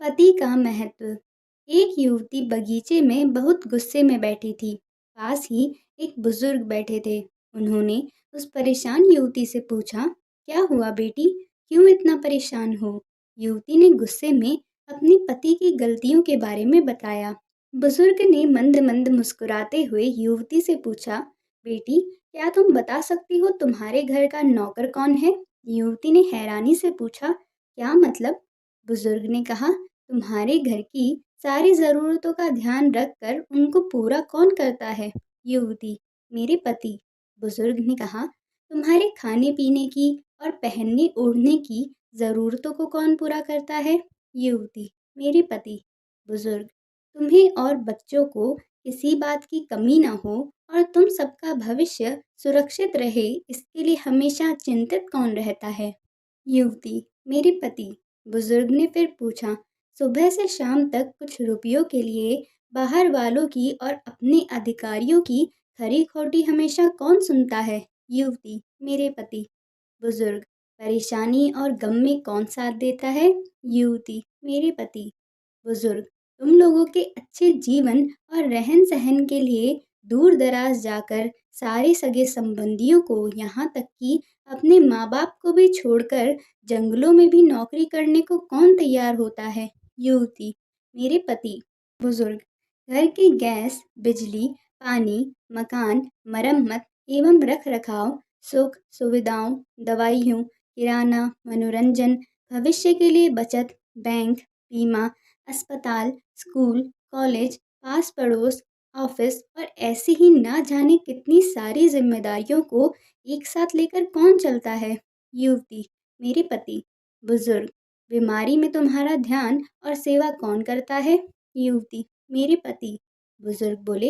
पति का महत्व। एक युवती बगीचे में बहुत गुस्से में बैठी थी। पास ही एक बुजुर्ग बैठे थे। उन्होंने उस परेशान युवती से पूछा, क्या हुआ बेटी, क्यों इतना परेशान हो? युवती ने गुस्से में अपने पति की गलतियों के बारे में बताया। बुजुर्ग ने मंद मंद मुस्कुराते हुए युवती से पूछा, बेटी, क्या तुम बता सकती हो तुम्हारे घर का नौकर कौन है? युवती ने हैरानी से पूछा, क्या मतलब? बुजुर्ग ने कहा, तुम्हारे घर की सारी ज़रूरतों का ध्यान रखकर उनको पूरा कौन करता है? युवती, मेरे पति। बुजुर्ग ने कहा, तुम्हारे खाने पीने की और पहनने ओढ़ने की ज़रूरतों को कौन पूरा करता है? युवती, मेरे पति। बुजुर्ग, तुम्हें और बच्चों को किसी बात की कमी ना हो और तुम सबका भविष्य सुरक्षित रहे, इसके लिए हमेशा चिंतित कौन रहता है? युवती, मेरे पति। बुजुर्ग ने फिर पूछा, सुबह से शाम तक कुछ रुपयों के लिए बाहर वालों की और अपने अधिकारियों की खरी खोटी हमेशा कौन सुनता है? युवती, मेरे पति। बुजुर्ग, परेशानी और गम में कौन साथ देता है? युवती, मेरे पति। बुजुर्ग, तुम लोगों के अच्छे जीवन और रहन सहन के लिए दूर दराज जाकर सारे सगे संबंधियों को, यहाँ तक कि अपने माँ बाप को भी छोड़कर जंगलों में भी नौकरी करने को कौन तैयार होता है? युवती, मेरे पति। बुजुर्ग, घर की गैस, बिजली, पानी, मकान, मरम्मत एवं रख रखाव, सुख सुविधाओं, दवाइयों, किराना, मनोरंजन, भविष्य के लिए बचत, बैंक, बीमा, अस्पताल, स्कूल, कॉलेज, पास पड़ोस, ऑफिस और ऐसी ही ना जाने कितनी सारी जिम्मेदारियों को एक साथ लेकर कौन चलता है? युवती, मेरे पति। बुजुर्ग, बीमारी में तुम्हारा ध्यान और सेवा कौन करता है? युवती, मेरे पति। बुजुर्ग बोले,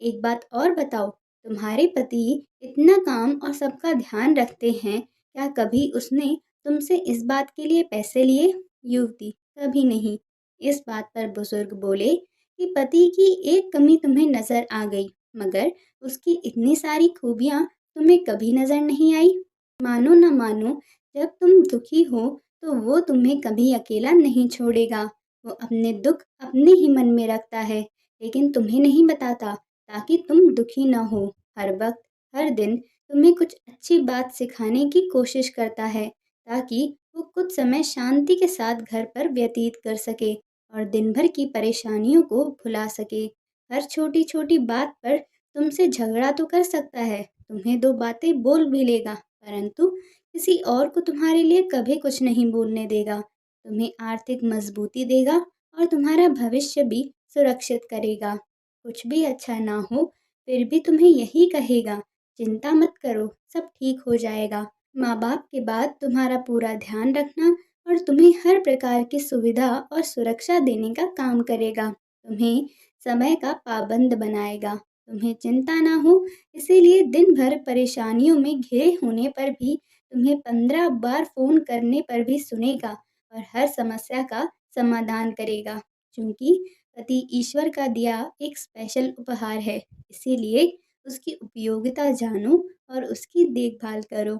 एक बात और बताओ, तुम्हारे पति इतना काम और सबका ध्यान रखते हैं, क्या कभी उसने तुमसे इस बात के लिए पैसे लिए? युवती, कभी नहीं। इस बात पर बुजुर्ग बोले कि पति की एक कमी तुम्हें नजर आ गई, मगर उसकी इतनी सारी खूबियाँ तुम्हें कभी नजर नहीं आई। मानो न मानो, जब तुम दुखी हो तो वो तुम्हें कभी अकेला नहीं छोड़ेगा। वो अपने दुख अपने ही मन में रखता है, लेकिन तुम्हें नहीं बताता, ताकि तुम दुखी न हो। हर वक्त, हर दिन तुम्हें कुछ अच्छी बात सिखाने की कोशिश करता है, ताकि वो कुछ समय शांति के साथ घर पर व्यतीत कर सके और दिन भर की परेशानियों को भुला सके। हर छोटी छोटी बात पर तुमसे झगड़ा तो कर सकता है, तुम्हें दो बातें बोल भी लेगा, परंतु किसी और को तुम्हारे लिए कभी कुछ नहीं बोलने देगा। तुम्हें आर्थिक मजबूती देगा और तुम्हारा भविष्य भी सुरक्षित करेगा। कुछ भी अच्छा ना हो, फिर भी तुम्हें यही कहेगा, चिंता मत करो, सब ठीक हो जाएगा। माँ बाप के बाद तुम्हारा पूरा ध्यान रखना और तुम्हें हर प्रकार की सुविधा और सुरक्षा देने का काम करेगा। तुम्हें समय का पाबंद बनाएगा। तुम्हें चिंता ना हो, इसीलिए दिन भर परेशानियों में घिरे होने पर भी तुम्हें 15 बार फ़ोन करने पर भी सुनेगा और हर समस्या का समाधान करेगा। क्योंकि पति ईश्वर का दिया एक स्पेशल उपहार है, इसीलिए उसकी उपयोगिता जानो और उसकी देखभाल करो।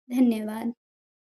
धन्यवाद।